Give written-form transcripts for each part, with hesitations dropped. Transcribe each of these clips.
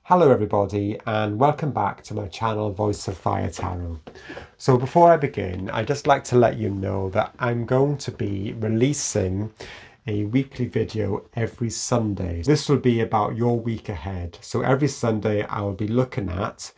Hello everybody and welcome back to my channel Voice of Fire Tarot. So before I begin, I'd just like to let you know that I'm going to be releasing a weekly video every Sunday. This will be about your week ahead. So every Sunday I will be looking at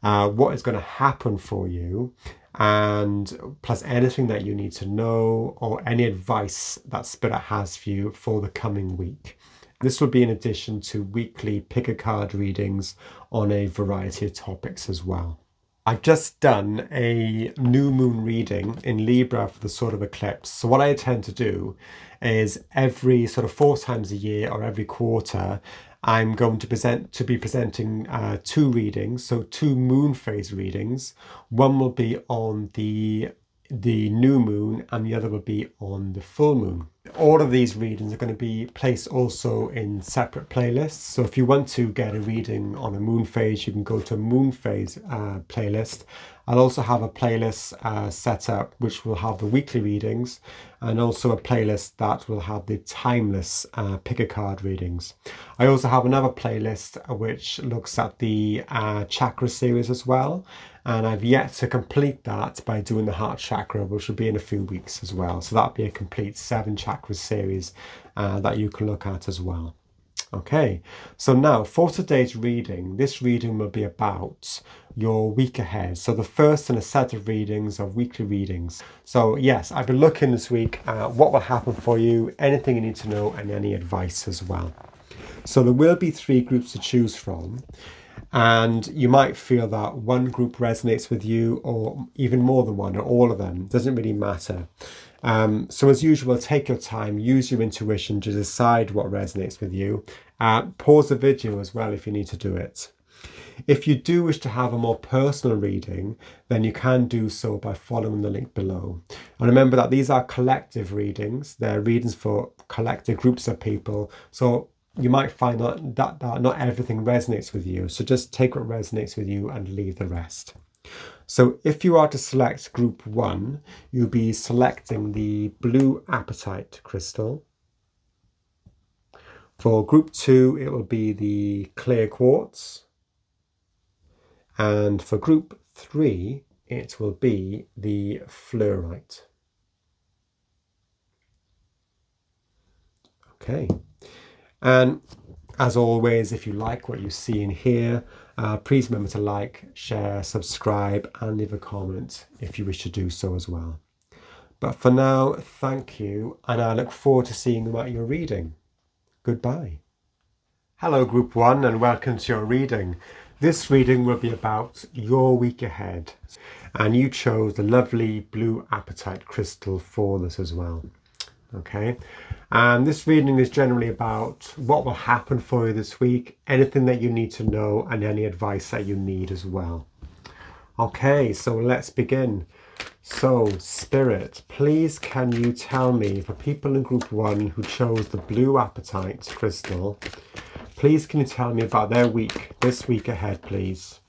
what is going to happen for you, and plus anything that you need to know or any advice that Spirit has for you for the coming week. This will be in addition to weekly pick-a-card readings on a variety of topics as well. I've just done a new moon reading in Libra for the sort of eclipse. So what I tend to do is every sort of 4 times a year or every quarter, I'm going to be presenting 2 readings, so 2 moon phase readings. One will be on the new moon and the other will be on the full moon. All of these readings are going to be placed also in separate playlists. So if you want to get a reading on a moon phase, you can go to a moon phase playlist. I'll also have a playlist set up which will have the weekly readings, and also a playlist that will have the timeless pick-a-card readings. I also have another playlist which looks at the chakra series as well, and I've yet to complete that by doing the heart chakra, which will be in a few weeks as well. So that'll be a complete 7 chakra series that you can look at as well. Okay, so now for today's reading, this reading will be about your week ahead. So the first in a set of readings of weekly readings. So yes, I've been looking this week at what will happen for you, anything you need to know, and any advice as well. So there will be 3 groups to choose from, and you might feel that one group resonates with you, or even more than one, or all of them. Doesn't really matter. So as usual, take your time, use your intuition to decide what resonates with you. Pause the video as well if you need to do it. If you do wish to have a more personal reading, then you can do so by following the link below. And remember that these are collective readings. They're readings for collective groups of people. So you might find that not everything resonates with you. So just take what resonates with you and leave the rest. So if you are to select group 1, you'll be selecting the blue Apatite crystal. For group 2, it will be the clear quartz. And for group 3, it will be the fluorite. Okay. And as always, if you like what you see in here, please remember to like, share, subscribe, and leave a comment if you wish to do so as well. But for now, thank you, and I look forward to seeing you at your reading. Goodbye. Hello, Group 1, and welcome to your reading. This reading will be about your week ahead, and you chose the lovely blue Apatite crystal for this as well. Okay, and this reading is generally about what will happen for you this week, anything that you need to know, and any advice that you need as well. Okay, so let's begin. So Spirit, please can you tell me, for people in group 1 who chose the blue Apatite crystal, please can you tell me about their week, this week ahead, please?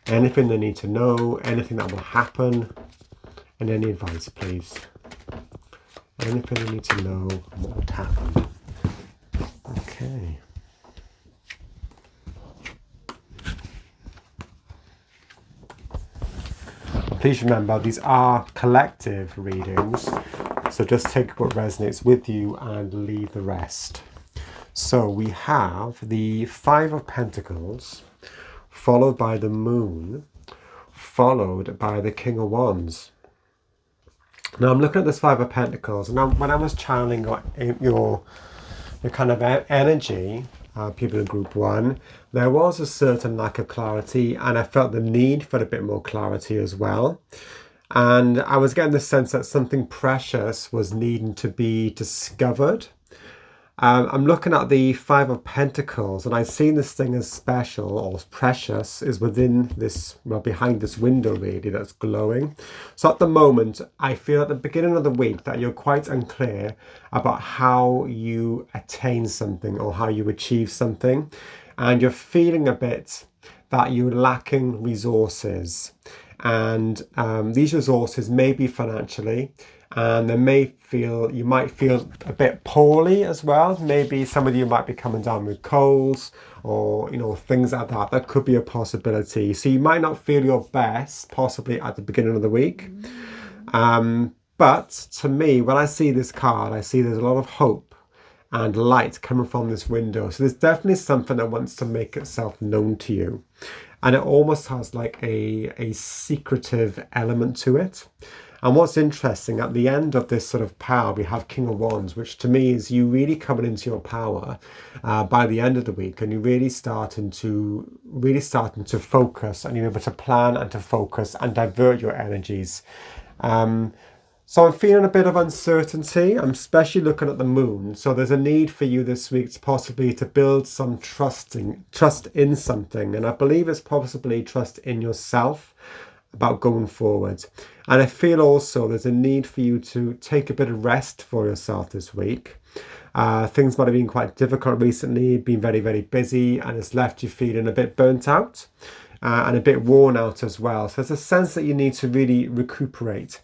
Anything they need to know, anything that will happen, and any advice, please. Anything you need to know what would happen. Okay. Please remember, these are collective readings, so just take what resonates with you and leave the rest. So we have the 5 of Pentacles, followed by the Moon, followed by the King of Wands. Now I'm looking at this 5 of Pentacles, and when I was channeling your kind of energy, people in group 1, there was a certain lack of clarity, and I felt the need for a bit more clarity as well. And I was getting the sense that something precious was needing to be discovered. I'm looking at the 5 of Pentacles, and I've seen this thing as special or as precious is within this, well, behind this window really, that's glowing. So at the moment, I feel at the beginning of the week that you're quite unclear about how you attain something or how you achieve something. And you're feeling a bit that you're lacking resources. And these resources may be financially, and you might feel a bit poorly as well. Maybe some of you might be coming down with colds or things like that. That could be a possibility. So you might not feel your best possibly at the beginning of the week. But to me, when I see this card, I see there's a lot of hope and light coming from this window. So there's definitely something that wants to make itself known to you. And it almost has like a secretive element to it. And what's interesting, at the end of this sort of power, we have King of Wands, which to me is you really coming into your power by the end of the week, and you're really starting to focus, and you're able to plan and to focus and divert your energies. So I'm feeling a bit of uncertainty. I'm especially looking at the moon. So there's a need for you this week to possibly to build some trust in something. And I believe it's possibly trust in yourself about going forward. And I feel also there's a need for you to take a bit of rest for yourself this week. Things might have been quite difficult recently, been very, very busy, and it's left you feeling a bit burnt out and a bit worn out as well. So there's a sense that you need to really recuperate.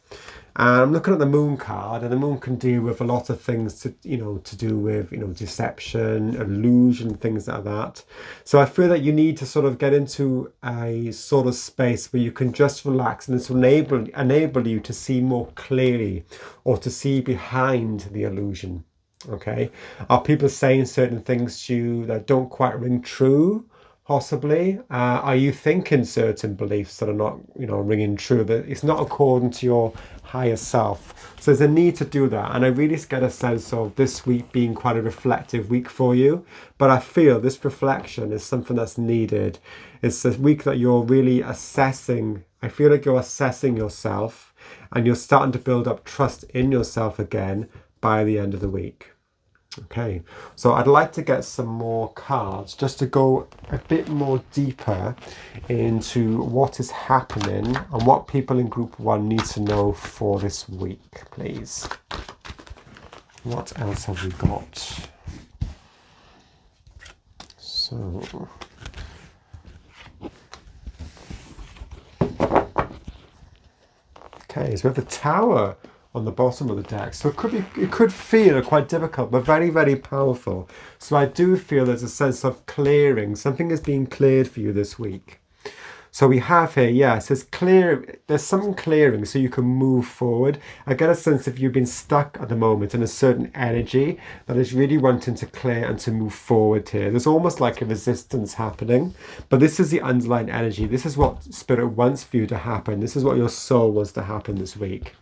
I'm looking at the moon card, and the moon can deal with a lot of things to do with, deception, illusion, things like that. So I feel that you need to sort of get into a sort of space where you can just relax, and this will enable you to see more clearly or to see behind the illusion. Okay. Are people saying certain things to you that don't quite ring true? Possibly. Are you thinking certain beliefs that are not, ringing true, that it's not according to your higher self? So there's a need to do that. And I really get a sense of this week being quite a reflective week for you. But I feel this reflection is something that's needed. It's a week that you're really assessing. I feel like you're assessing yourself, and you're starting to build up trust in yourself again by the end of the week. Okay, so I'd like to get some more cards just to go a bit more deeper into what is happening and what people in group 1 need to know for this week, please. What else have we got? So, okay, so we have the Tower on the bottom of the deck. So it could feel quite difficult, but very, very powerful. So I do feel there's a sense of clearing. Something is being cleared for you this week. So we have here, it says clear. There's something clearing so you can move forward. I get a sense if you've been stuck at the moment in a certain energy that is really wanting to clear and to move forward here. There's almost like a resistance happening, but this is the underlying energy. This is what Spirit wants for you to happen. This is what your soul wants to happen this week.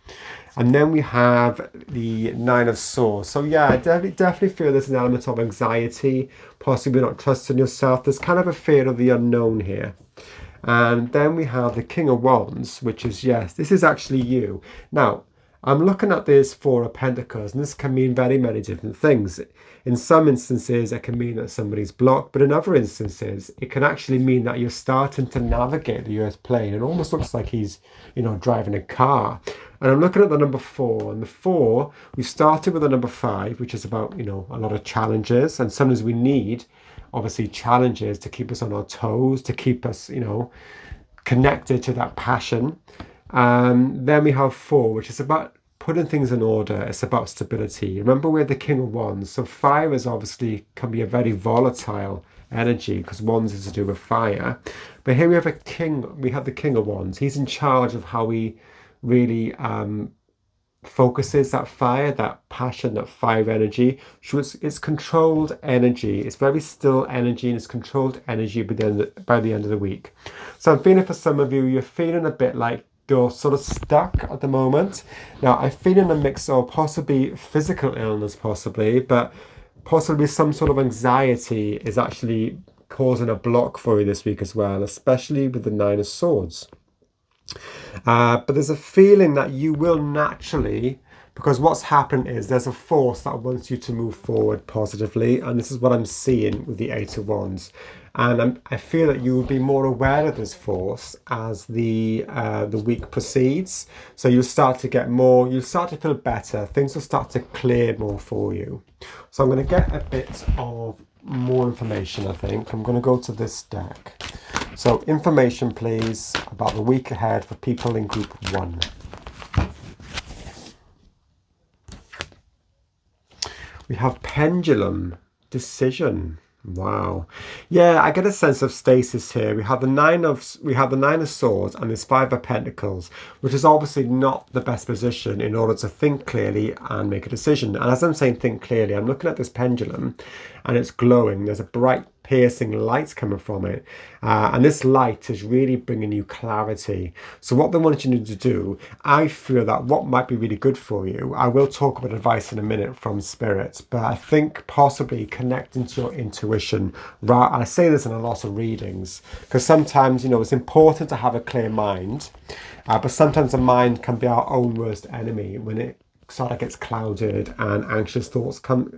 And then we have the Nine of Swords. So yeah, I definitely feel there's an element of anxiety, possibly not trusting yourself. There's kind of a fear of the unknown here. And then we have the King of Wands, which is, yes, this is actually you. Now, I'm looking at this Four of Pentacles, and this can mean very many different things. In some instances, it can mean that somebody's blocked, but in other instances, it can actually mean that you're starting to navigate the Earth plane. It almost looks like he's, driving a car. And I'm looking at the number 4, and the 4, we started with the number 5, which is about, a lot of challenges, and sometimes we need, obviously, challenges to keep us on our toes, to keep us, connected to that passion. Then we have 4, which is about putting things in order. It's about stability. Remember, we're the King of Wands, so fire is obviously can be a very volatile energy because Wands is to do with fire. But here we have the King of Wands. He's in charge of how we really focuses that fire, that passion, that fire energy. So it's controlled energy. It's very still energy, and it's controlled energy by the end of the week. So I'm feeling for some of you, you're feeling a bit like you're sort of stuck at the moment. Now, I'm feeling a mix of possibly physical illness, but possibly some sort of anxiety is actually causing a block for you this week as well, especially with the Nine of Swords. But there's a feeling that you will naturally, because what's happened is there's a force that wants you to move forward positively, and this is what I'm seeing with the Eight of Wands. And I feel that you will be more aware of this force as the week proceeds. So you'll start to feel better. Things will start to clear more for you. So I'm going to get a bit of more information, I think. I'm going to go to this deck. So information, please, about the week ahead for people in group 1. We have pendulum, decision. Wow. Yeah, I get a sense of stasis here. We have the nine of swords and this five of pentacles, which is obviously not the best position in order to think clearly and make a decision. And as I'm saying think clearly, I'm looking at this pendulum and it's glowing. There's a bright piercing light coming from it. And this light is really bringing you clarity. So what they want you to do, I feel that what might be really good for you, I will talk about advice in a minute from Spirit, but I think possibly connecting to your intuition. I say this in a lot of readings, because sometimes, it's important to have a clear mind, but sometimes the mind can be our own worst enemy when it sort of gets clouded and anxious thoughts come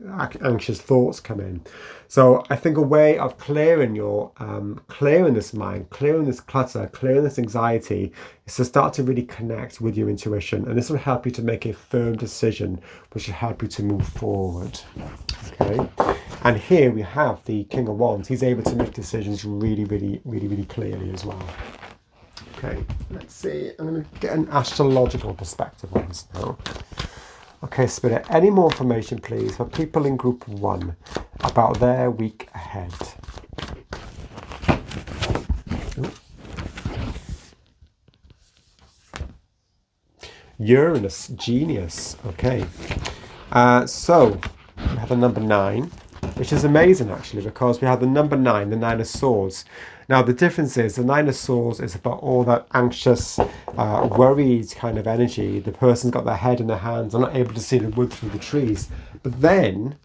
in. So I think a way of clearing this mind, clearing this clutter, clearing this anxiety, is to start to really connect with your intuition, and this will help you to make a firm decision, which will help you to move forward. Okay, and here we have the King of Wands. He's able to make decisions really, really, really, really clearly as well. Okay, let's see. I'm going to get an astrological perspective on this now. Okay, Spirit, any more information, please, for people in Group 1 about their week ahead? Uranus, genius. Okay. So, we have the number 9, which is amazing, actually, because we have the number 9, the 9 of Swords. Now, the difference is the 9 of Swords is about all that anxious, worried kind of energy. The person's got their head in their hands, they're not able to see the wood through the trees. But then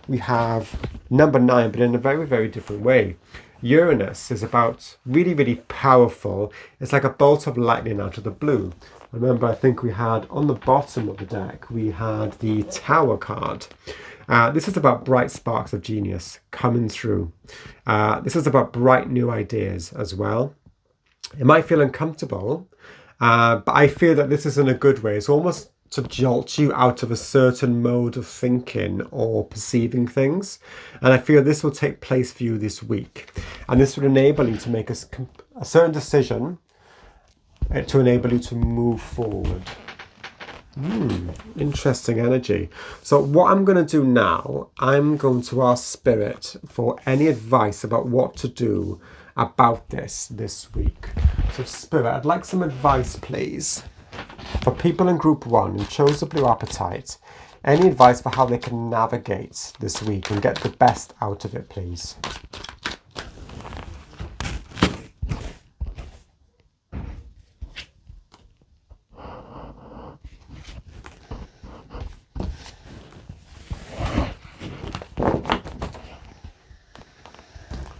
we have number 9, but in a very, very different way. Uranus is about really, really powerful. It's like a bolt of lightning out of the blue. Remember, I think we had on the bottom of the deck, we had the Tower card. This is about bright sparks of genius coming through. This is about bright new ideas as well. It might feel uncomfortable, but I feel that this is in a good way. It's almost to jolt you out of a certain mode of thinking or perceiving things. And I feel this will take place for you this week. And this will enable you to make a certain decision to enable you to move forward. Interesting energy. So what I'm going to do now, I'm going to ask Spirit for any advice about what to do about this week. So Spirit, I'd like some advice, please, for people in Group 1 who chose the blue Apatite. Any advice for how they can navigate this week and get the best out of it, please?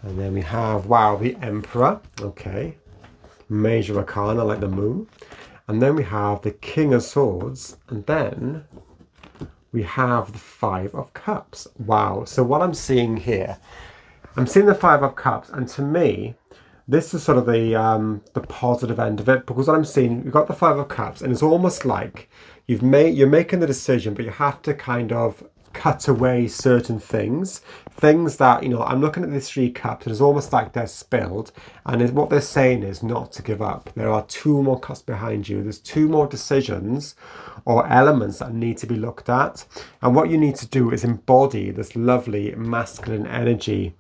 And then we have, wow, the Emperor. Okay. Major Arcana, like the moon. And then we have the King of Swords. And then we have the Five of Cups. Wow. So what I'm seeing here, I'm seeing the Five of Cups. And to me, this is sort of the positive end of it. Because what I'm seeing, you've got the Five of Cups. And it's almost like you're making the decision, but you have to kind of cut away certain things that, I'm looking at these 3 cups and it's almost like they're spilled, and what they're saying is not to give up. There are 2 more cups behind you. There's 2 more decisions or elements that need to be looked at, and what you need to do is embody this lovely masculine energy.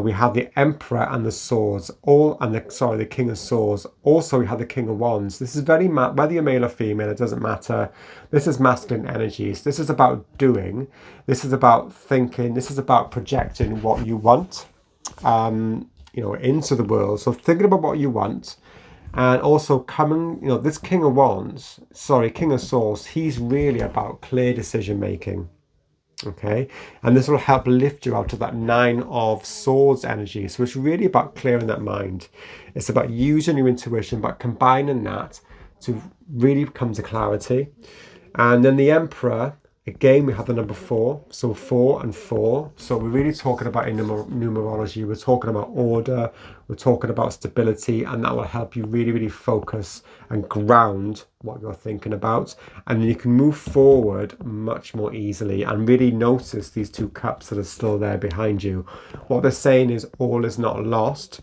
We have the Emperor and the Swords, the King of Swords. Also, we have the King of Wands. This is very, whether you're male or female, it doesn't matter. This is masculine energies. This is about doing. This is about thinking. This is about projecting what you want, into the world. So thinking about what you want, and also this King of Swords, he's really about clear decision making. Okay, and this will help lift you out of that 9 of Swords energy. So it's really about clearing that mind. It's about using your intuition, but combining that to really come to clarity. And then the Emperor, again, we have the number 4. So 4 and 4. So we're really talking about, in numerology, we're talking about order, we're talking about stability, and that will help you really, really focus and ground what you're thinking about. And then you can move forward much more easily and really notice these 2 cups that are still there behind you. What they're saying is all is not lost.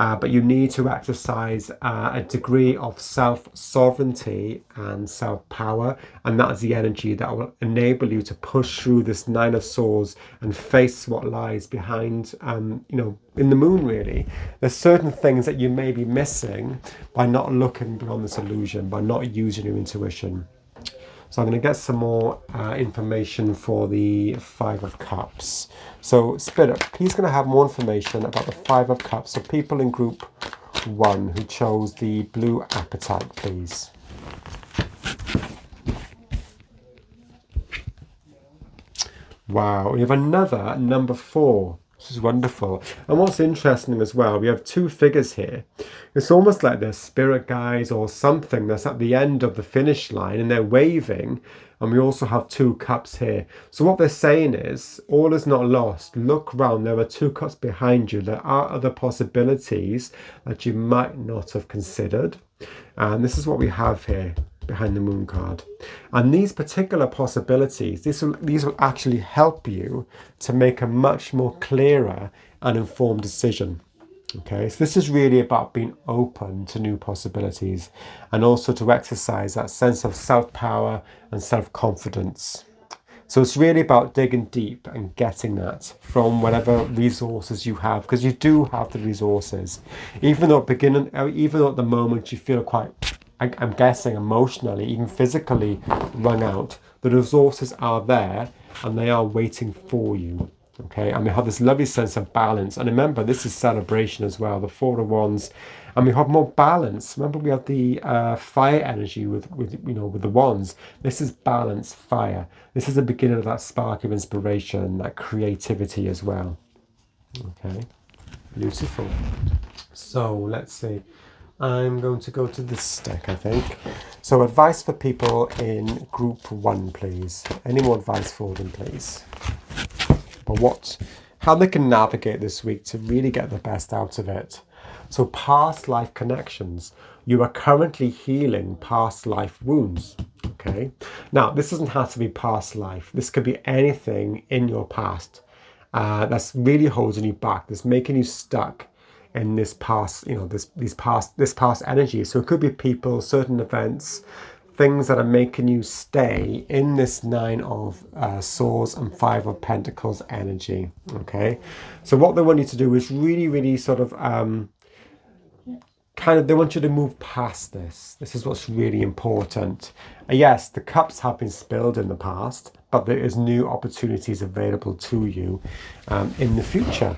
but you need to exercise a degree of self-sovereignty and self-power, and that is the energy that will enable you to push through this Nine of Swords and face what lies behind, in the moon, really. There's certain things that you may be missing by not looking beyond this illusion, by not using your intuition. So I'm going to get some more information for the Five of Cups. So Spirit, please going to have more information about the Five of Cups. So people in group 1 who chose the blue Apatite, please. Wow, we have another number 4. This is wonderful. And what's interesting as well, we have 2 figures here. It's almost like they're spirit guides or something that's at the end of the finish line and they're waving. And we also have 2 cups here. So what they're saying is, all is not lost. Look round, there are 2 cups behind you. There are other possibilities that you might not have considered. And this is what we have here behind the moon card. And these particular possibilities, these will actually help you to make a much more clearer and informed decision. Okay, so this is really about being open to new possibilities and also to exercise that sense of self-power and self-confidence. So it's really about digging deep and getting that from whatever resources you have, because you do have the resources. Even though at the moment you feel quite, I'm guessing emotionally, even physically wrung out, the resources are there and they are waiting for you. Okay, and we have this lovely sense of balance. And remember, this is celebration as well, the 4 of Wands. And we have more balance. Remember, we have the fire energy with the wands. This is balance, fire. This is the beginning of that spark of inspiration, that creativity as well. Okay, beautiful. So let's see. I'm going to go to this deck, I think. So advice for people in group 1, please. Any more advice for them, please? But how they can navigate this week to really get the best out of it. So past life connections. You are currently healing past life wounds. Okay. Now, this doesn't have to be past life. This could be anything in your past that's really holding you back, that's making you stuck in this past, this past energy. So it could be people, certain events, things that are making you stay in this 9 of Swords and 5 of Pentacles energy. Okay, so what they want you to do is really, really sort of they want you to move past this. This is what's really important. Yes, the cups have been spilled in the past, but there is new opportunities available to you in the future.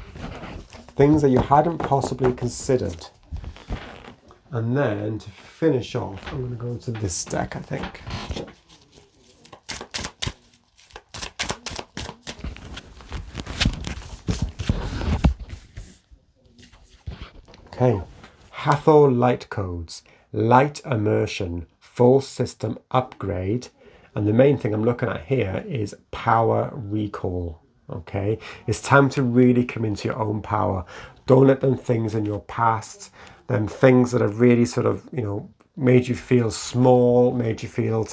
Things that you hadn't possibly considered. And then to finish off, I'm going to go into this deck, I think. Okay. Hathor light codes, light immersion, full system upgrade. And the main thing I'm looking at here is power recall. Okay, it's time to really come into your own power. Don't let them things in your past, them things that have really sort of, made you feel small, made you feel,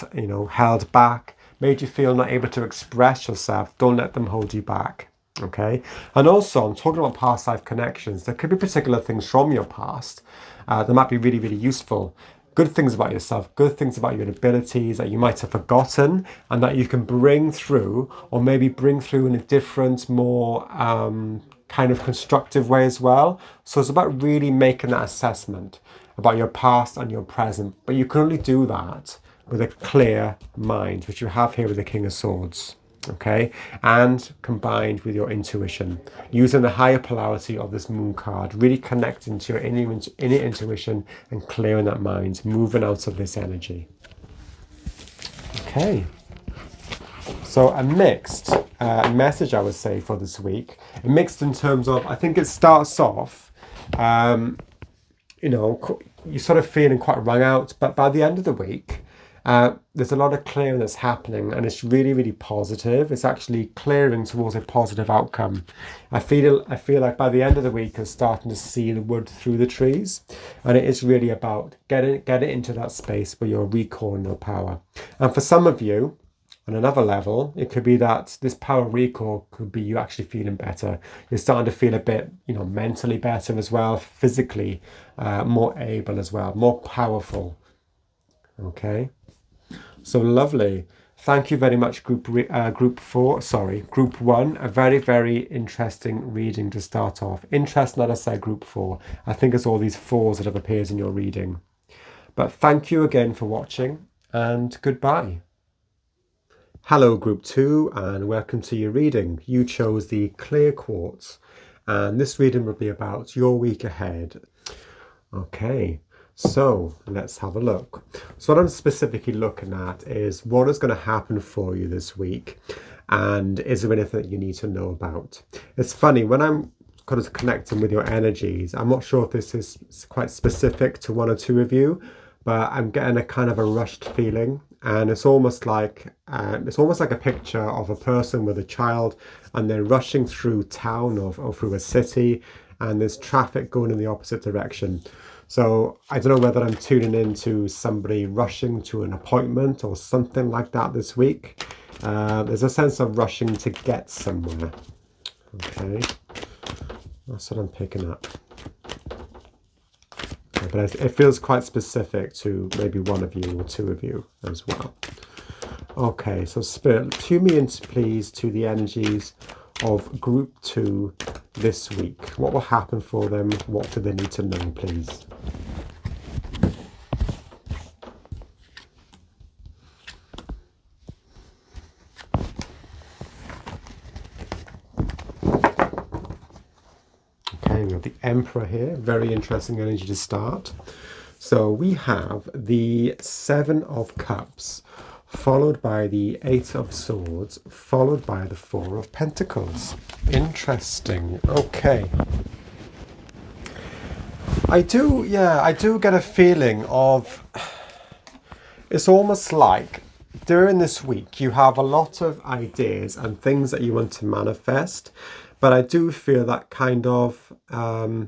held back, made you feel not able to express yourself. Don't let them hold you back. Okay, and also I'm talking about past life connections. There could be particular things from your past that might be really, really useful. Good things about yourself, good things about your abilities that you might have forgotten and that you can bring through, or maybe bring through in a different, more kind of constructive way as well. So it's about really making that assessment about your past and your present. But you can only do that with a clear mind, which you have here with the King of Swords. Okay, and combined with your intuition, using the higher polarity of this moon card, really connecting to your inner intuition and clearing that mind, moving out of this energy. Okay, so a mixed message, I would say, for this week. Mixed in terms of, I think it starts off, you're sort of feeling quite wrung out, but by the end of the week, there's a lot of clearing that's happening, and it's really, really positive. It's actually clearing towards a positive outcome. I feel like by the end of the week, you're starting to see the wood through the trees, and it is really about getting into that space where you're recalling your power. And for some of you, On another level, it could be that this power recall could be you actually feeling better. You're starting to feel a bit, mentally better as well, physically more able as well, more powerful. Okay, so lovely. Thank you very much, group one. A very, very interesting reading to start off. Interesting that I say group 4. I think it's all these 4s that have appeared in your reading. But thank you again for watching, and goodbye. Hello group 2, and welcome to your reading. You chose the clear quartz, and this reading will be about your week ahead. Okay, so let's have a look. So what I'm specifically looking at is what is going to happen for you this week, and is there anything that you need to know about. It's funny, when I'm kind of connecting with your energies, I'm not sure if this is quite specific to one or two of you, but I'm getting a kind of a rushed feeling, and it's almost like a picture of a person with a child, and they're rushing through town or through a city, and there's traffic going in the opposite direction. So I don't know whether I'm tuning into somebody rushing to an appointment or something like that this week. There's a sense of rushing to get somewhere. Okay, that's what I'm picking up. But it feels quite specific to maybe one of you or two of you as well. Okay, so Spirit, tune me in, please, to the energies of group 2 this week. What will happen for them? What do they need to know, please? Okay, we have the Emperor here. Very interesting energy to start. So we have the 7 of Cups, followed by the 8 of Swords, followed by the 4 of Pentacles. Interesting. Okay. I do get a feeling of, it's almost like during this week you have a lot of ideas and things that you want to manifest, but I do feel that kind of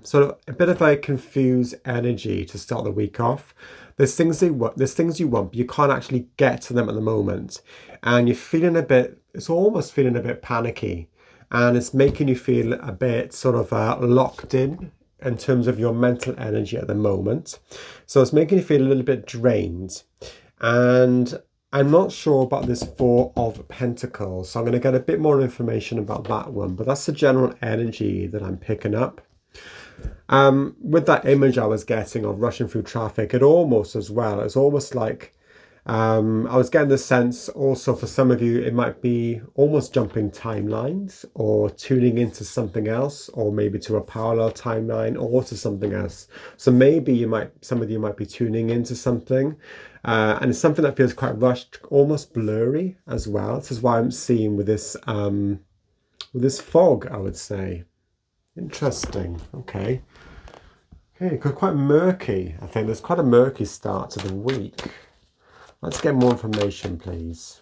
sort of a bit of a confused energy to start the week off. There's things you want, but you can't actually get to them at the moment, and you're feeling it's almost feeling a bit panicky, and it's making you feel a bit sort of locked in terms of your mental energy at the moment. So it's making you feel a little bit drained, and I'm not sure about this 4 of Pentacles, so I'm going to get a bit more information about that one, but that's the general energy that I'm picking up. With that image I was getting of rushing through traffic, it's almost like I was getting the sense also for some of you it might be almost jumping timelines or tuning into something else, or maybe to a parallel timeline or to something else. So maybe some of you might be tuning into something, and it's something that feels quite rushed, almost blurry as well. This is why I'm seeing with this fog, I would say. Interesting. Okay, quite murky. I think there's quite a murky start to the week. Let's get more information, please.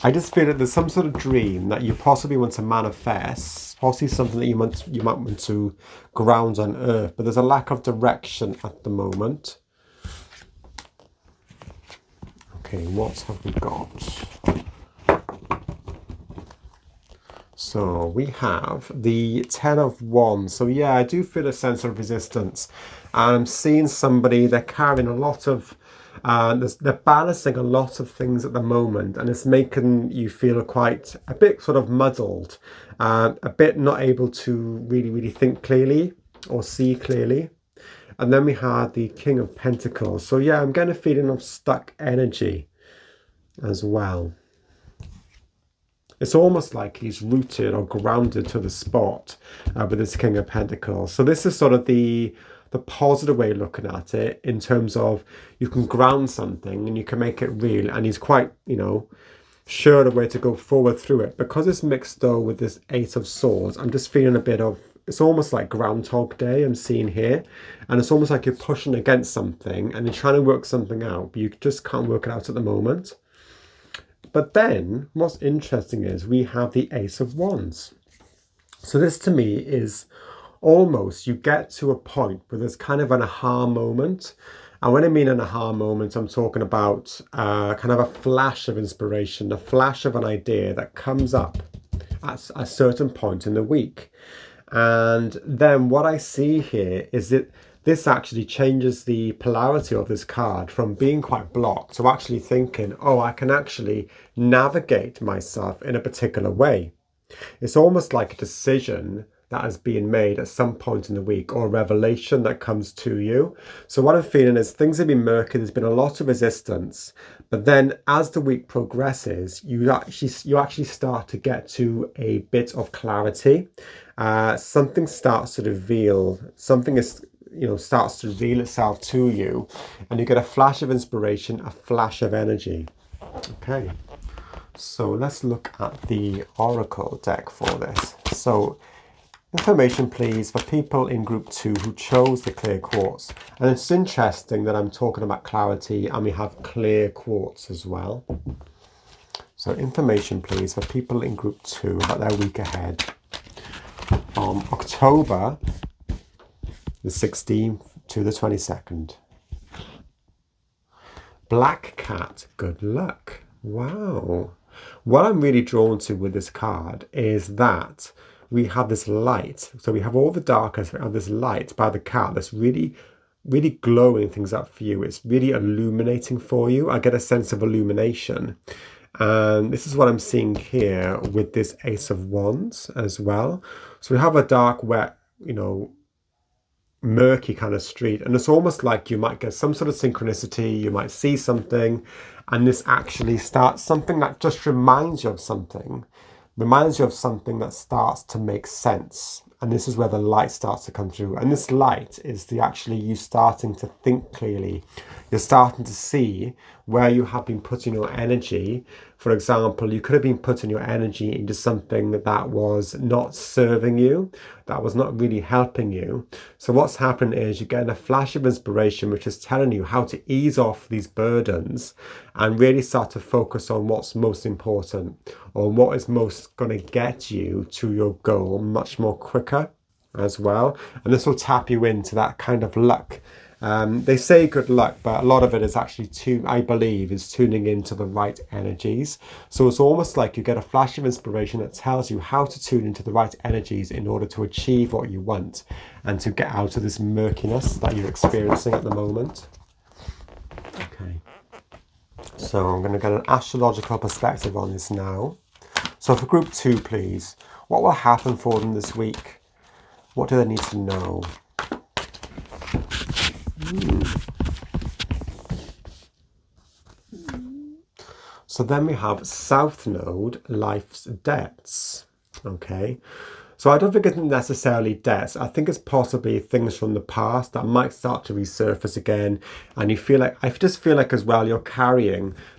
I just feel that there's some sort of dream that you possibly want to manifest, possibly something that you might want to ground on earth, but there's a lack of direction at the moment. Okay, what have we got? So we have the 10 of Wands. So yeah, I do feel a sense of resistance. I'm seeing somebody, they're carrying a lot of, they're balancing a lot of things at the moment, and it's making you feel a bit sort of muddled, a bit not able to really think clearly or see clearly. And then we had the King of Pentacles. So yeah, I'm getting a feeling of stuck energy as well. It's almost like he's rooted or grounded to the spot with this King of Pentacles. So this is sort of the positive way of looking at it, in terms of you can ground something and you can make it real, and he's quite, sure of where to go forward through it. Because it's mixed though with this 8 of Swords, I'm just feeling a bit of, it's almost like Groundhog Day I'm seeing here, and it's almost like you're pushing against something and you're trying to work something out, but you just can't work it out at the moment. But then what's interesting is we have the Ace of Wands. So this to me is almost, you get to a point where there's kind of an aha moment, And when I mean an aha moment, I'm talking about kind of a flash of inspiration, a flash of an idea that comes up at a certain point in the week. And then what I see here is that this actually changes the polarity of this card from being quite blocked to actually thinking, oh, I can actually navigate myself in a particular way. It's almost like a decision that has been made at some point in the week, or a revelation that comes to you. So what I'm feeling is things have been murky, there's been a lot of resistance, but then as the week progresses, you actually start to get to a bit of clarity. Something starts to reveal, starts to reveal itself to you, and you get a flash of inspiration, a flash of energy. Okay. So let's look at the Oracle deck for this. So information please for people in group 2 who chose the clear quartz. And it's interesting that I'm talking about clarity and we have clear quartz as well. So information please for people in group 2 about their week ahead. From October the 16th to the 22nd. Black Cat, good luck. Wow. What I'm really drawn to with this card is that we have this light. So we have all the darkness, we have this light by the cat that's really, really glowing things up for you. It's really illuminating for you. I get a sense of illumination. And this is what I'm seeing here with this Ace of Wands as well. So we have a dark, wet, murky kind of street, and it's almost like you might get some sort of synchronicity, you might see something, and this actually starts something that just reminds you of something that starts to make sense. And this is where the light starts to come through, and this light is actually you starting to think clearly. You're starting to see where you have been putting your energy. For example, you could have been putting your energy into something that was not serving you, that was not really helping you. So what's happened is you're getting a flash of inspiration, which is telling you how to ease off these burdens and really start to focus on what's most important, or what is most going to get you to your goal much more quicker as well. And this will tap you into that kind of luck. They say good luck, but a lot of it is actually tuning into the right energies. So it's almost like you get a flash of inspiration that tells you how to tune into the right energies in order to achieve what you want and to get out of this murkiness that you're experiencing at the moment. Okay. So I'm going to get an astrological perspective on this now. So for group 2, please, what will happen for them this week? What do they need to know? So then we have South Node, Life's Debts. Okay, so I don't think it's necessarily debts. I think it's possibly things from the past that might start to resurface again. And I just feel like as well,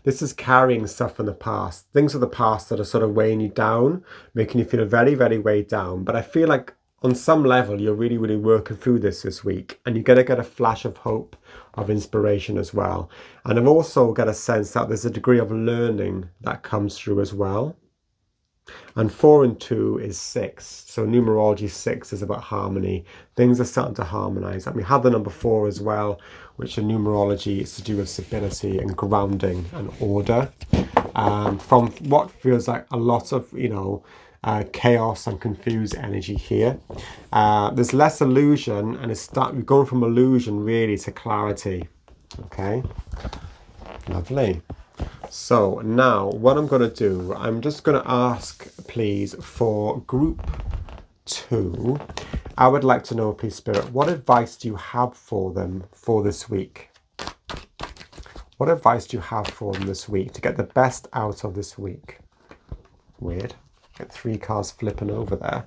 this is carrying stuff from the past. Things of the past that are sort of weighing you down, making you feel very, very weighed down. But I feel like on some level, you're really, really working through this week, and you're going to get a flash of hope, of inspiration as well. And I've also got a sense that there's a degree of learning that comes through as well. And 4 and 2 is 6. So numerology 6 is about harmony. Things are starting to harmonize. And we have the number 4 as well, which in numerology is to do with stability and grounding and order. From what feels like a lot of, chaos and confused energy here. There's less illusion, and we're going from illusion really to clarity. Okay, lovely. So now what I'm going to do, I'm just going to ask please for group 2. I would like to know, please Spirit, what advice do you have for them for this week? What advice do you have for them this week to get the best out of this week? Weird. Get 3 cards flipping over there.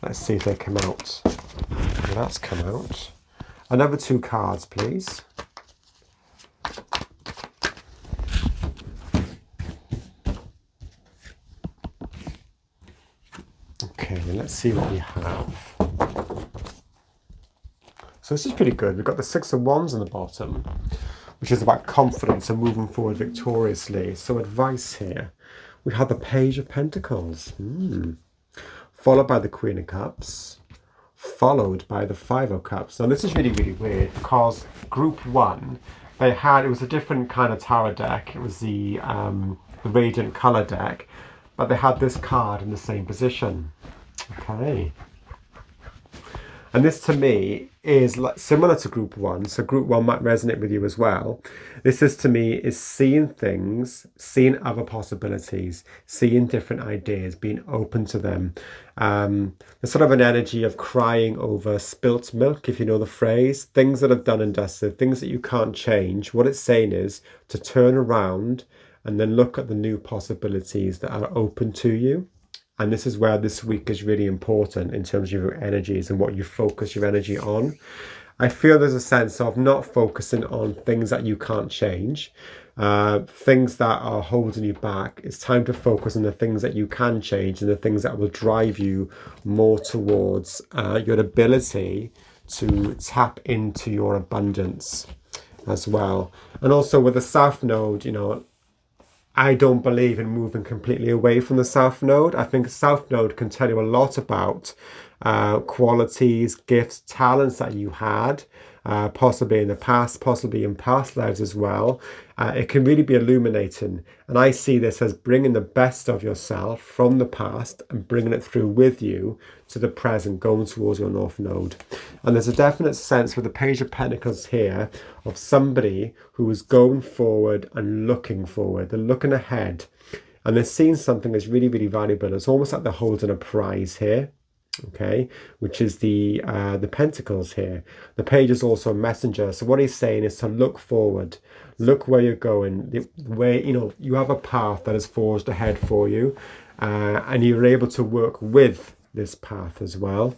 Let's see if they come out. Well, that's come out. Another 2 cards, please. Okay, let's see what we have. So this is pretty good. We've got the 6 of Wands on the bottom, which is about confidence and moving forward victoriously. So advice here. We have the Page of Pentacles, followed by the Queen of Cups, followed by the Five of Cups. Now this is really, really weird because group one, it was a different kind of tarot deck. It was the Radiant Colour deck, but they had this card in the same position. Okay. And this to me is similar to group one. So group one might resonate with you as well. This is to me is seeing things, seeing other possibilities, seeing different ideas, being open to them. There's sort of an energy of crying over spilt milk, if you know the phrase. Things that have done and dusted, things that you can't change. What it's saying is to turn around and then look at the new possibilities that are open to you. And this is where this week is really important in terms of your energies and what you focus your energy on. I feel there's a sense of not focusing on things that you can't change, things that are holding you back. It's time to focus on the things that you can change and the things that will drive you more towards your ability to tap into your abundance as well. And also with the South Node, you know, I don't believe in moving completely away from the South Node. I think the South Node can tell you a lot about qualities, gifts, talents that you had, possibly in the past, possibly in past lives as well. It can really be illuminating. And I see this as bringing the best of yourself from the past and bringing it through with you to the present, going towards your North Node. And there's a definite sense with the Page of Pentacles here of somebody who is going forward and looking forward. They're looking ahead and they're seeing something that's really, really valuable. It's almost like they're holding a prize here. Okay, which is the Pentacles here. The Page is also a messenger. So what he's saying is to look forward, look where you're going, the way, you know, you have a path that is forged ahead for you, and you're able to work with this path as well.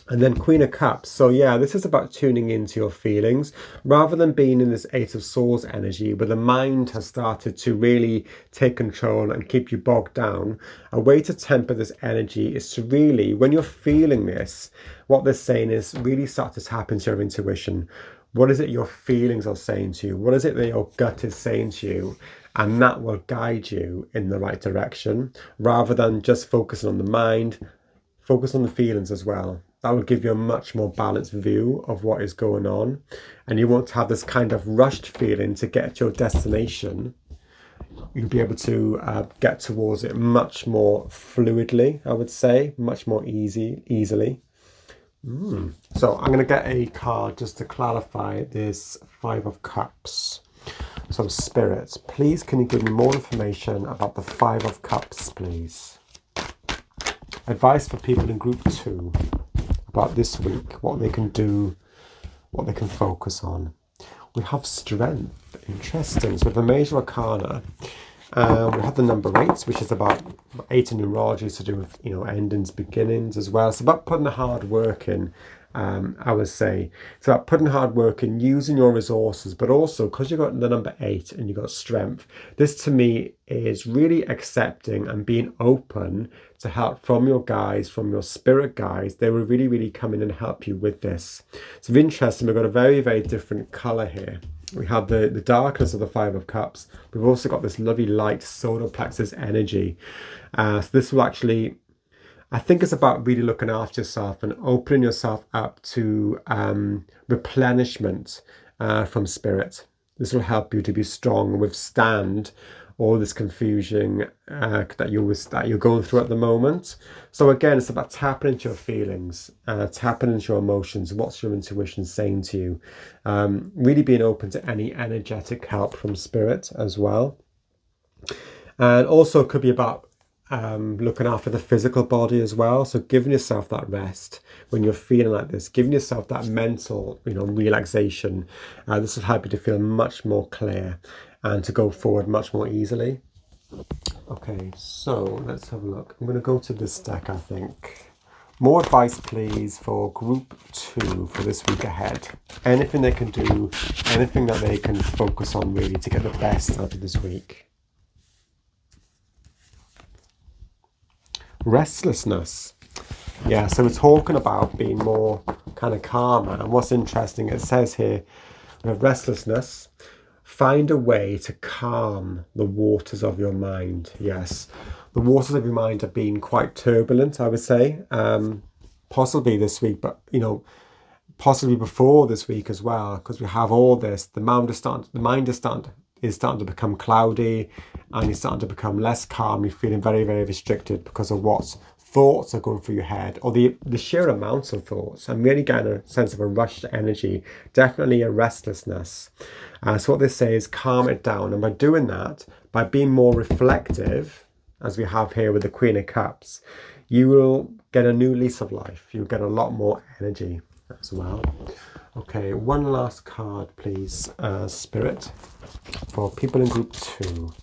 And then Queen of Cups. So yeah, this is about tuning into your feelings rather than being in this Eight of Swords energy where the mind has started to really take control and keep you bogged down. A way to temper this energy is to really, when you're feeling this, what they're saying is really start to tap into your intuition. What is it your feelings are saying to you? What is it that your gut is saying to you? And that will guide you in the right direction rather than just focusing on the mind. Focus on the feelings as well. That will give you a much more balanced view of what is going on. And you won't have this kind of rushed feeling to get to your destination. You'll be able to get towards it much more fluidly, I would say, much more easily. So I'm going to get a card just to clarify this Five of Cups. So Spirit, please can you give me more information about the Five of Cups, please? Advice for people in group 2 about this week, what they can do, what they can focus on. We have Strength, interesting. So with the Major Arcana, we have the number 8, which is about 8 in numerology, to do with, you know, endings, beginnings as well. It's about putting the hard work in. I would say it's about putting hard work in, using your resources, but also because you've got the number 8 and you've got strength, this to me is really accepting and being open to help from your guides, from your spirit guides. They will really, really come in and help you with this. It's interesting, we've got a very, very different color here. We have the darkness of the Five of Cups. We've also got this lovely light solar plexus energy. So this will actually, I think it's about really looking after yourself and opening yourself up to replenishment from spirit. This will help you to be strong and withstand all this confusion that you're going through at the moment. So again, it's about tapping into your feelings, tapping into your emotions. What's your intuition saying to you? Really being open to any energetic help from spirit as well. And also it could be about looking after the physical body as well. So giving yourself that rest when you're feeling like this, giving yourself that mental, relaxation. This will help you to feel much more clear and to go forward much more easily. Okay, so let's have a look. I'm going to go to this deck, I think. More advice, please, for group 2 for this week ahead. Anything they can do, anything that they can focus on really to get the best out of this week. Restlessness. Yeah, so we're talking about being more kind of calmer. And what's interesting, it says here, we have restlessness. Find a way to calm the waters of your mind. Yes, the waters of your mind have been quite turbulent, I would say. possibly this week, but possibly before this week as well, because we have all this. The mind is starting to become cloudy, and you're starting to become less calm. You're feeling very, very restricted because of what thoughts are going through your head, or the sheer amounts of thoughts. I'm really getting a sense of a rushed energy, definitely a restlessness. So what they say is calm it down, and by doing that, by being more reflective, as we have here with the Queen of Cups, you will get a new lease of life. You'll get a lot more energy as well. Okay, one last card, please, Spirit, for people in group 2.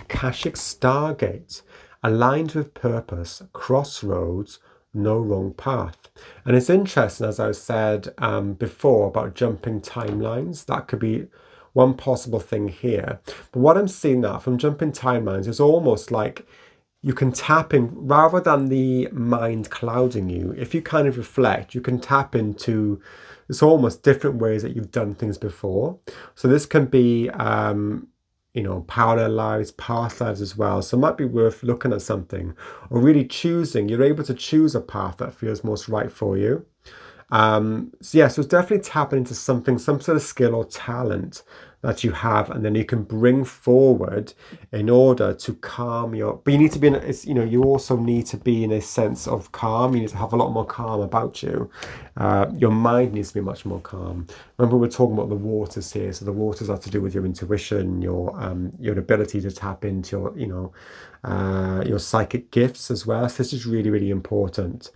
Akashic Stargate, aligned with purpose, crossroads, no wrong path. And it's interesting, as I said before, about jumping timelines. That could be one possible thing here. But what I'm seeing that from jumping timelines is almost like you can tap in, rather than the mind clouding you, if you kind of reflect, you can tap into, it's almost different ways that you've done things before. So this can be parallel lives, past lives as well. So it might be worth looking at something, or really choosing. You're able to choose a path that feels most right for you. So it's definitely tapping into something, some sort of skill or talent that you have, and then you can bring forward in order to calm but you need to be you also need to be in a sense of calm. You need to have a lot more calm about you. Your mind needs to be much more calm. Remember, we're talking about the waters here. So the waters are to do with your intuition, your ability to tap into your psychic gifts as well. So this is really, really important.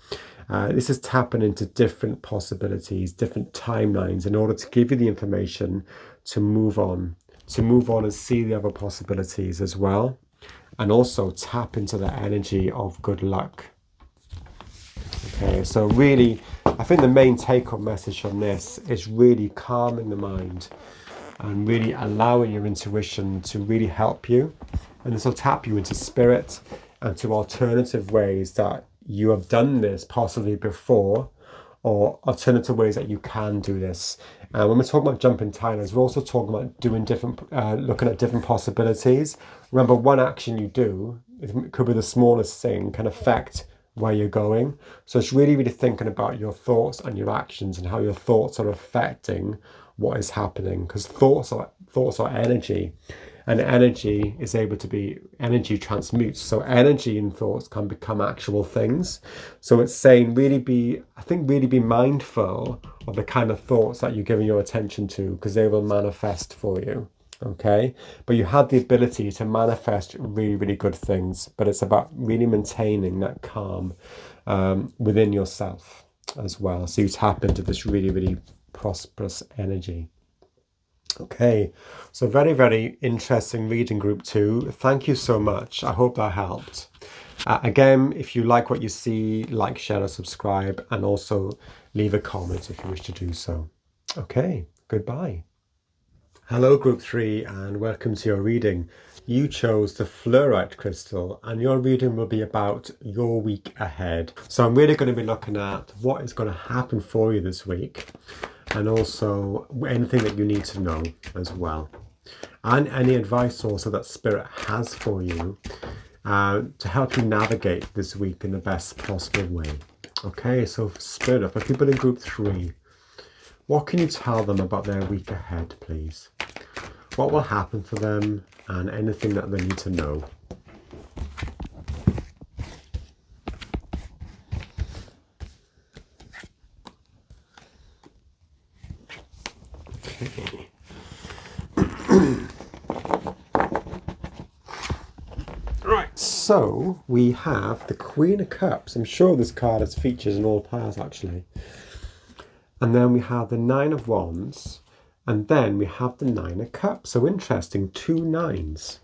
This is tapping into different possibilities, different timelines, in order to give you the information to move on and see the other possibilities as well, and also tap into the energy of good luck. Okay, so really, I think the main take-home message from this is really calming the mind and really allowing your intuition to really help you, and this will tap you into spirit and to alternative ways that you have done this possibly before, or alternative ways that you can do this. And when we're talking about jumping timelines, we're also talking about doing looking at different possibilities. Remember, one action you do, it could be the smallest thing, can affect where you're going. So it's really, really thinking about your thoughts and your actions, and how your thoughts are affecting what is happening, because thoughts are energy. And energy is able to be, energy transmutes. So energy and thoughts can become actual things. So it's saying really be mindful of the kind of thoughts that you're giving your attention to, because they will manifest for you. Okay. But you have the ability to manifest really, really good things. But it's about really maintaining that calm within yourself as well. So you tap into this really, really prosperous energy. Okay, so very, very interesting reading group 2. Thank you so much. I hope that helped. Again, if you like what you see, like, share, or subscribe, and also leave a comment if you wish to do so. Okay, goodbye. Hello group 3, and welcome to your reading. You chose the Fluorite crystal, and your reading will be about your week ahead. So I'm really going to be looking at what is going to happen for you this week, and also anything that you need to know as well, and any advice also that Spirit has for you to help you navigate this week in the best possible way. Okay, so Spirit, for people in group 3, what can you tell them about their week ahead, please? What will happen for them, and anything that they need to know? Okay. Right, so we have the Queen of Cups. I'm sure this card has features in all piles actually. And then we have the Nine of Wands, and then we have the Nine of Cups. So interesting, 2 nines.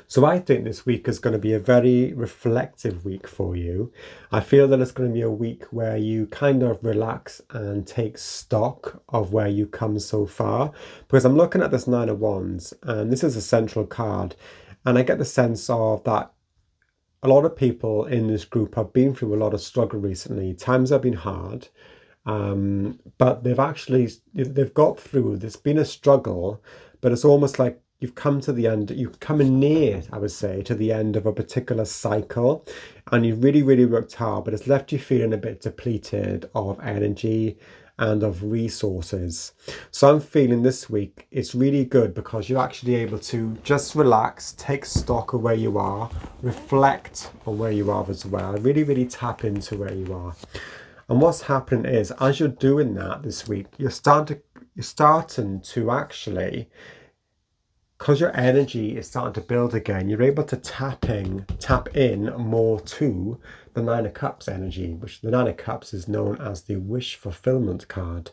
So I think this week is going to be a very reflective week for you. I feel that it's going to be a week where you kind of relax and take stock of where you come so far. Because I'm looking at this Nine of Wands, and this is a central card. And I get the sense of that a lot of people in this group have been through a lot of struggle recently. Times have been hard. But they've got through. There's been a struggle, but it's almost like you've come to the end, you've come near, I would say, to the end of a particular cycle, and you've really, really worked hard, but it's left you feeling a bit depleted of energy and of resources. So I'm feeling this week it's really good because you're actually able to just relax, take stock of where you are, reflect on where you are as well, really, really tap into where you are. And what's happening is, as you're doing that this week, you're starting to actually, because your energy is starting to build again, you're able to tap in more to the Nine of Cups energy, which the Nine of Cups is known as the wish fulfillment card.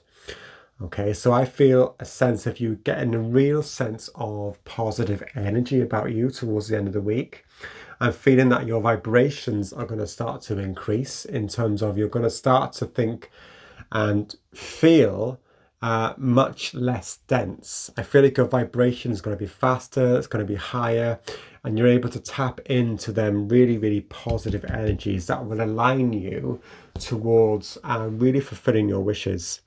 Okay, so I feel a sense of you getting a real sense of positive energy about you towards the end of the week. I'm feeling that your vibrations are going to start to increase in terms of you're going to start to think and feel much less dense. I feel like your vibration is going to be faster, it's going to be higher, and you're able to tap into them really, really positive energies that will align you towards really fulfilling your wishes.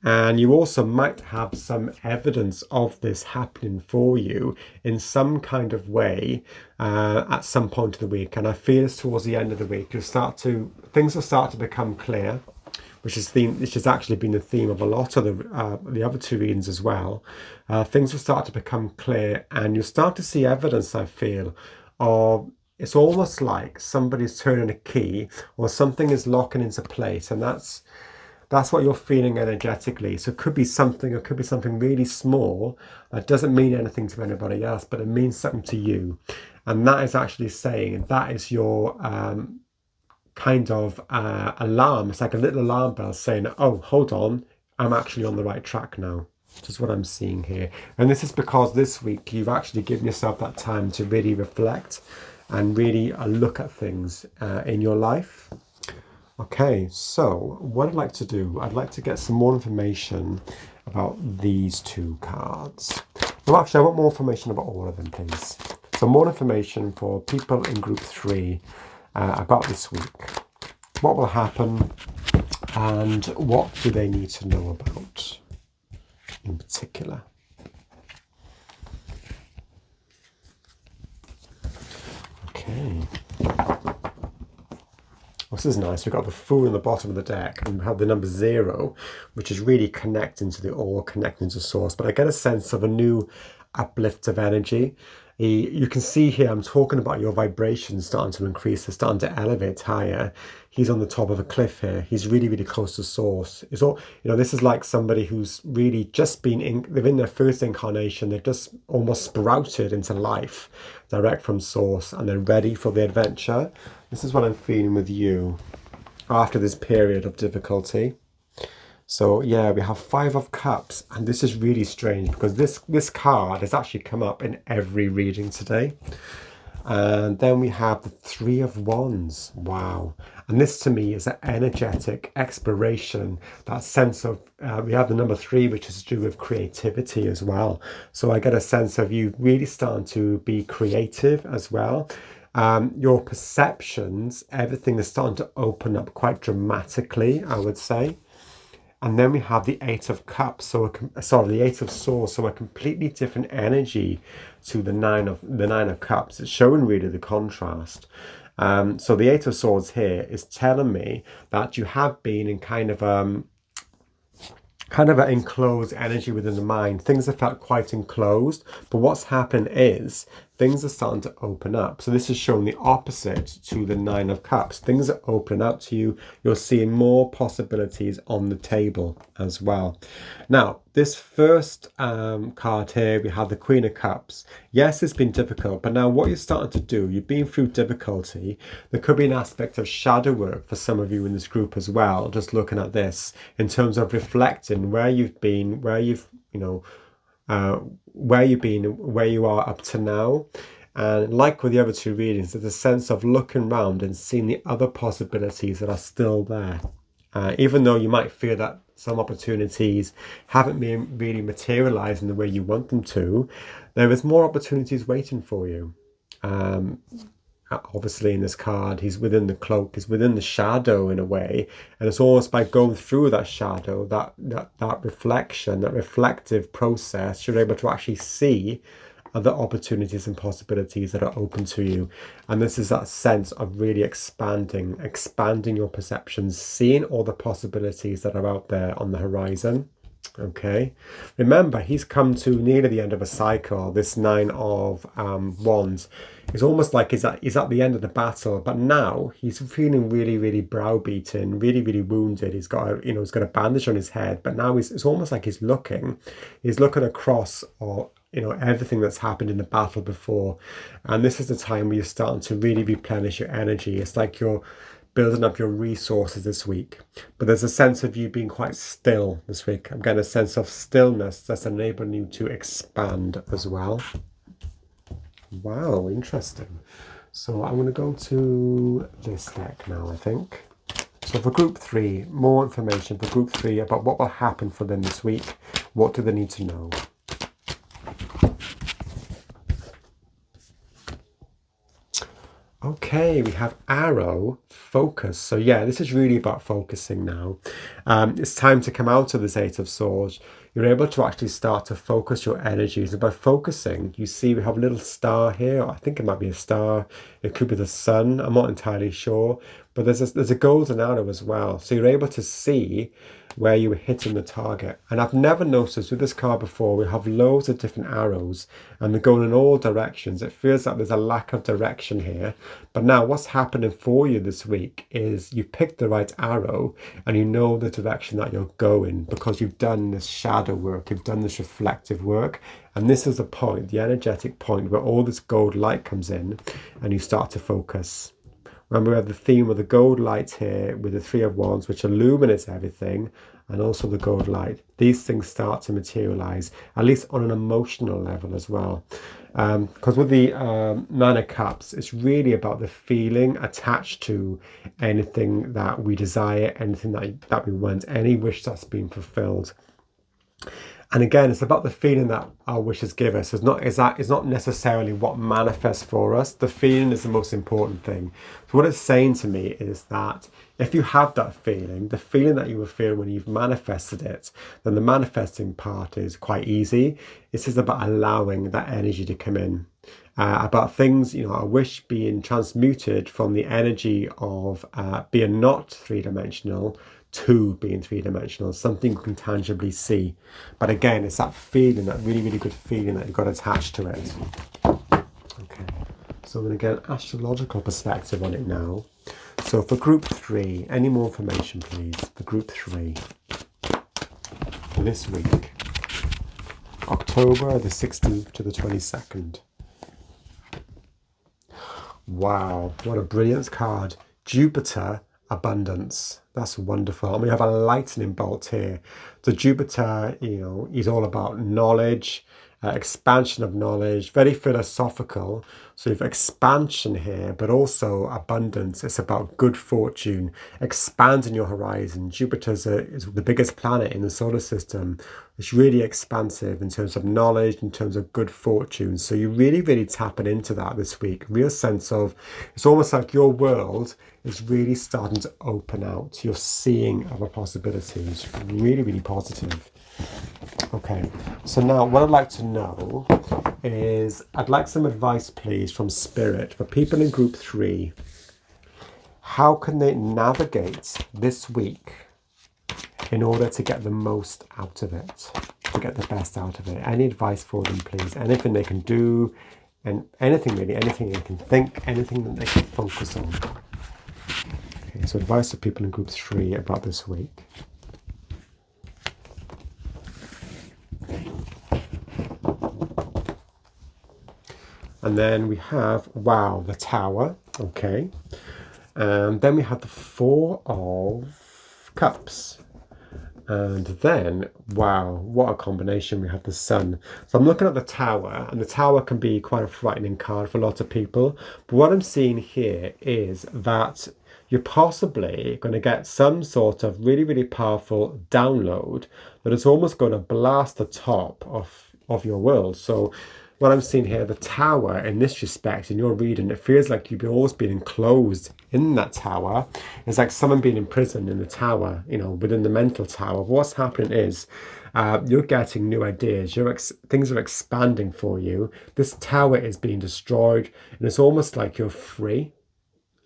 And you also might have some evidence of this happening for you in some kind of way at some point of the week. And I feel as towards the end of the week, things will start to become clear, which has actually been the theme of a lot of the other two readings as well. Things will start to become clear, and you'll start to see evidence, I feel, of it's almost like somebody's turning a key or something is locking into place, and that's what you're feeling energetically. So it could be something really small that doesn't mean anything to anybody else, but it means something to you. And that is actually saying that is your kind of alarm. It's like a little alarm bell saying, oh, hold on, I'm actually on the right track now. Which is what I'm seeing here. And this is because this week you've actually given yourself that time to really reflect and really look at things in your life. Okay, so what I'd like to do, I'd like to get some more information about these two cards. Well, actually, I want more information about all of them, please. So more information for people in group 3 about this week. What will happen and what do they need to know about in particular? Okay. Well, this is nice. We've got the Fool in the bottom of the deck, and we have the number 0, which is really connecting to the all, connecting to source. But I get a sense of a new uplift of energy. You can see here, I'm talking about your vibrations starting to increase, they're starting to elevate higher. He's on the top of a cliff here. He's really, really close to source. It's all, this is like somebody who's really just they're in their first incarnation. They've just almost sprouted into life direct from source, and they're ready for the adventure. This is what I'm feeling with you after this period of difficulty. So yeah, we have 5 of Cups, and this is really strange because this card has actually come up in every reading today. And then we have the 3 of Wands. Wow. And this to me is an energetic exploration, that sense of, we have the number 3, which is to do with creativity as well. So I get a sense of you really starting to be creative as well. Your perceptions, everything is starting to open up quite dramatically, I would say. And then we have the 8 of Cups, the 8 of Swords, so a completely different energy to the 9 of Cups. It's showing really the contrast. So the 8 of Swords here is telling me that you have been in kind of an enclosed energy within the mind. Things have felt quite enclosed, but what's happened is things are starting to open up. So this is showing the opposite to the 9 of Cups. Things are opening up to you. You're seeing more possibilities on the table as well. Now, this first card here, we have the Queen of Cups. Yes, it's been difficult, but now what you're starting to do, you've been through difficulty. There could be an aspect of shadow work for some of you in this group as well, just looking at this, in terms of reflecting where you've been, where you've been, where you are up to now. And like with the other two readings, there's a sense of looking around and seeing the other possibilities that are still there. Even though you might feel that some opportunities haven't been really materialized in the way you want them to, there is more opportunities waiting for you. obviously in this card, he's within the cloak, he's within the shadow in a way, and it's almost by going through that shadow, that reflection, that reflective process, you're able to actually see other opportunities and possibilities that are open to you. And this is that sense of really expanding your perceptions, seeing all the possibilities that are out there on the horizon. Okay, remember, he's come to nearly the end of a cycle. This Nine of Wands. It's almost like he's at the end of the battle, but now he's feeling really, really browbeaten, really, really wounded. He's got he's got a bandage on his head, but now it's almost like he's looking across, or everything that's happened in the battle before. And this is the time where you're starting to really replenish your energy. It's like you're building up your resources this week. But there's a sense of you being quite still this week. I'm getting a sense of stillness that's enabling you to expand as well. Wow, interesting. So I'm going to go to this deck now, I think. So for group 3, more information for group 3 about what will happen for them this week. What do they need to know? Okay, we have arrow, focus. So yeah, this is really about focusing now. It's time to come out of this Eight of Swords. You're able to actually start to focus your energies. And by focusing, you see we have a little star here. I think it might be a star. It could be the sun. I'm not entirely sure. But there's a golden arrow as well. So you're able to see where you were hitting the target. And I've never noticed with this card before, we have loads of different arrows and they're going in all directions. It feels like there's a lack of direction here. But now what's happening for you this week is you picked the right arrow and you know the direction that you're going because you've done this shadow work, you've done this reflective work. And this is the point, the energetic point where all this gold light comes in and you start to focus. Remember, we have the theme of the gold light here with the Three of Wands, which illuminates everything, and also the gold light. These things start to materialize, at least on an emotional level as well. Because with the Nine of Cups, it's really about the feeling attached to anything that we desire, anything that we want, any wish that's been fulfilled. And again, it's about the feeling that our wishes give us. It's not necessarily what manifests for us. The feeling is the most important thing. So what it's saying to me is that if you have that feeling, the feeling that you will feel when you've manifested it, then the manifesting part is quite easy. It's just about allowing that energy to come in. About things, a wish being transmuted from the energy of being not three-dimensional to being three-dimensional, something you can tangibly see. But again, it's that feeling, that really, really good feeling that you've got attached to it. Okay, so I'm going to get an astrological perspective on it now. So for group 3, any more information please for group 3 for this week, October the 16th to the 22nd. Wow, what a brilliant card. Jupiter, abundance. That's wonderful. And we have a lightning bolt here. So Jupiter, he's all about knowledge, expansion of knowledge, very philosophical. So you have expansion here, but also abundance. It's about good fortune, expanding your horizon. Jupiter is the biggest planet in the solar system. It's really expansive in terms of knowledge, in terms of good fortune. So you're really, really tapping into that this week. Real sense of, it's almost like your world is really starting to open out. You're seeing other possibilities. Really, really positive. Okay, so now what I'd like to know is, I'd like some advice please from Spirit for people in group 3. How can they navigate this week in order to get the most out of it, to get the best out of it? Any advice for them please? Anything they can do, and anything really, anything they can think, anything that they can focus on. Okay, so advice to people in group 3 about this week. And then we have, wow, the Tower, okay. And then we have the Four of Cups. And then, wow, what a combination, we have the Sun. So I'm looking at the Tower, and the Tower can be quite a frightening card for a lot of people. But what I'm seeing here is that you're possibly going to get some sort of really, really powerful download that is almost going to blast the top of your world. So what I'm seeing here, the tower in this respect, in your reading, it feels like you've always been enclosed in that tower. It's like someone being imprisoned in the tower, you know, within the mental tower. What's happening is you're getting new ideas. Things are expanding for you. This tower is being destroyed, and it's almost like you're free.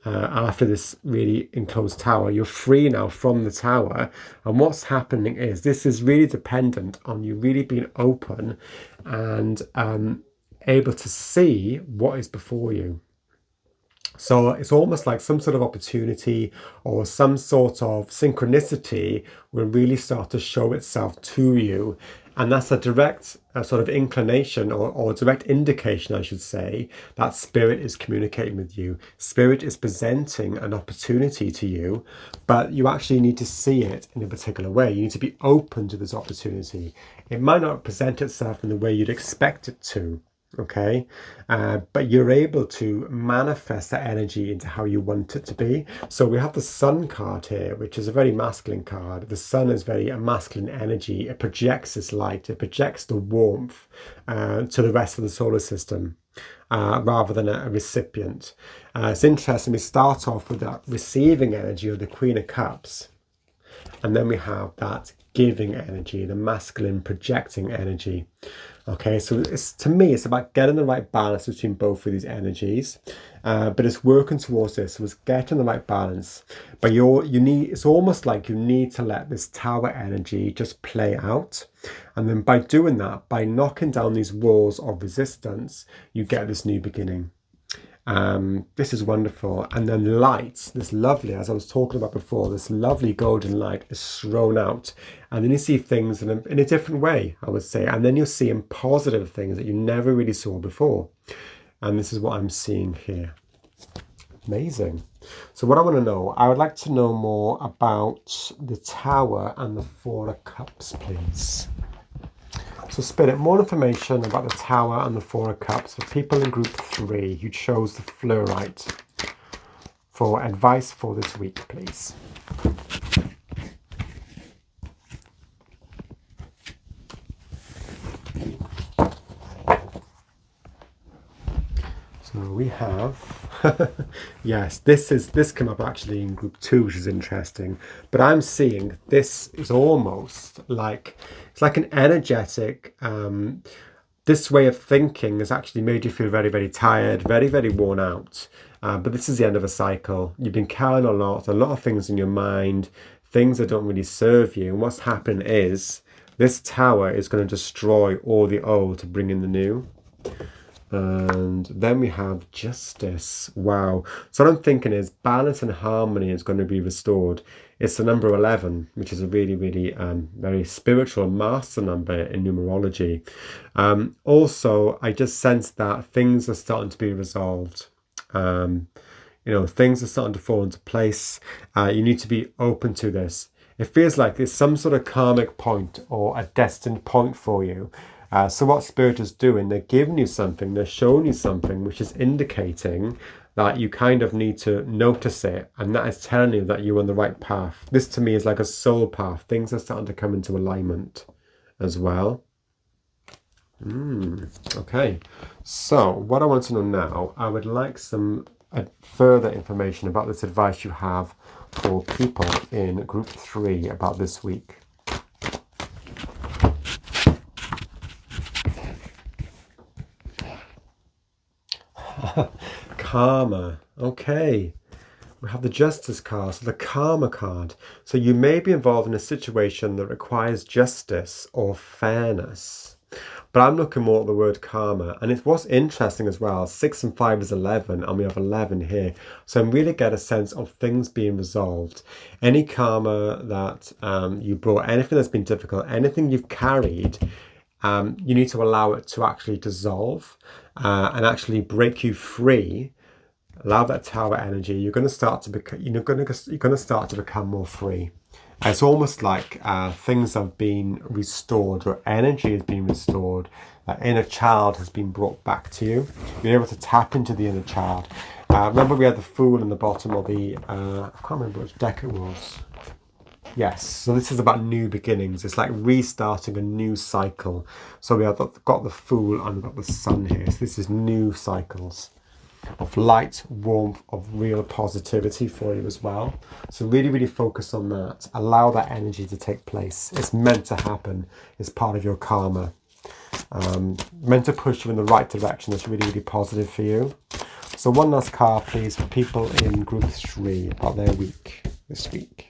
After this really enclosed tower, you're free now from the tower, and what's happening is this is really dependent on you really being open and able to see what is before you. So it's almost like some sort of opportunity or some sort of synchronicity will really start to show itself to you. And that's a direct sort of inclination or direct indication, I should say, that spirit is communicating with you. Spirit is presenting an opportunity to you, but you actually need to see it in a particular way. You need to be open to this opportunity. It might not present itself in the way you'd expect it to. Okay, but you're able to manifest that energy into how you want it to be. So we have the Sun card here, which is a very masculine card. The Sun is very a masculine energy. It projects this light, it projects the warmth to the rest of the solar system rather than a recipient. It's interesting, we start off with that receiving energy of the Queen of Cups, and then we have that giving energy, the masculine projecting energy. Okay, so to me, it's about getting the right balance between both of these energies, but it's working towards this. So it's getting the right balance. But it's almost like you need to let this tower energy just play out, and then by doing that, by knocking down these walls of resistance, you get this new beginning. This is wonderful. And then light, this lovely, as I was talking about before, this lovely golden light is thrown out, and then you see things in a different way, I would say, and then you're seeing positive things that you never really saw before. And this is what I'm seeing here. Amazing. So what I want to know, I would like to know more about the Tower and the Four of Cups, please. So Spirit, more information about the Tower and the Four of Cups for people in group 3 who chose the Fluorite. For advice for this week, please. So we have, yes, this came up actually in group 2, which is interesting. But I'm seeing this is almost like, it's like an energetic, this way of thinking has actually made you feel very, very tired, very, very worn out. But this is the end of a cycle. You've been carrying a lot of things in your mind, things that don't really serve you. And what's happened is this tower is going to destroy all the old to bring in the new. And then we have justice. Wow. So what I'm thinking is balance and harmony is going to be restored. It's the number 11, which is a really, really very spiritual master number in numerology. Also, I just sense that things are starting to be resolved. You know, things are starting to fall into place. You need to be open to this. It feels like there's some sort of karmic point or a destined point for you. So what Spirit is doing, they're giving you something, they're showing you something, which is indicating that you kind of need to notice it, and that is telling you that you're on the right path. This to me is like a soul path. Things are starting to come into alignment as well. Okay, so what I want to know now, I would like some further information about this advice you have for people in group 3 about this week. Karma. Okay. We have the Justice card, so the Karma card. So you may be involved in a situation that requires justice or fairness. But I'm looking more at the word karma. And it's what's interesting as well. 6 and 5 is 11, and we have 11 here. So I really get a sense of things being resolved. Any karma that you brought, anything that's been difficult, anything you've carried, you need to allow it to actually dissolve and actually break you free. Allow that tower energy. You're going to start to become. You're going to start to become more free. It's almost like things have been restored, or energy has been restored. Inner child has been brought back to you. You're able to tap into the inner child. Remember, we had the Fool in the bottom of the. I can't remember which deck it was. Yes, so this is about new beginnings. It's like restarting a new cycle. So we have got the Fool and we've got the Sun here. So this is new cycles of light, warmth, of real positivity for you as well. So really, really focus on that. Allow that energy to take place. It's meant to happen. It's part of your karma. Meant to push you in the right direction. That's really, really positive for you. So one last card, please, for people in group 3 about their week this week.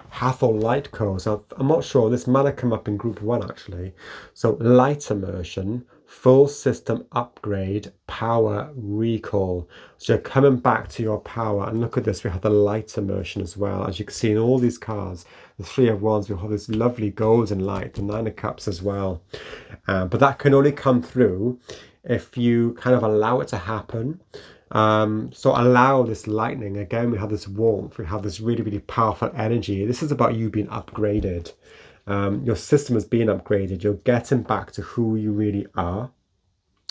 Hathor Light Core. So I'm not sure, this might have come up in group 1 actually. So light immersion, full system upgrade, power recall. So you're coming back to your power. And look at this, we have the light immersion as well. As you can see in all these cards, the 3 of Wands, we have this lovely golden light, the 9 of Cups as well. But that can only come through if you kind of allow it to happen. So allow this lightning. Again, we have this warmth, we have this really, really powerful energy. This is about you being upgraded. Your system is being upgraded. You're getting back to who you really are.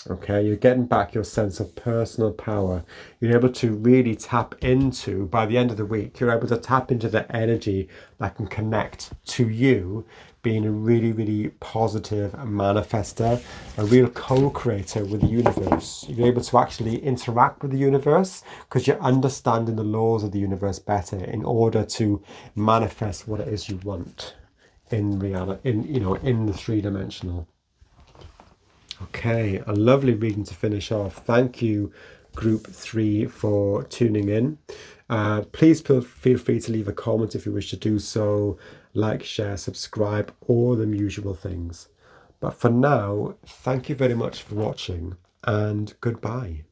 Okay, you're getting back your sense of personal power. You're able to really tap into, by the end of the week, you're able to tap into the energy that can connect to you being a really, really positive manifester, a real co-creator with the universe. You're able to actually interact with the universe because you're understanding the laws of the universe better in order to manifest what it is you want in reality, in the 3-dimensional. Okay, a lovely reading to finish off. Thank you, Group 3, for tuning in. Please feel free to leave a comment if you wish to do so. Like, share, subscribe, all the usual things. But for now, thank you very much for watching and goodbye.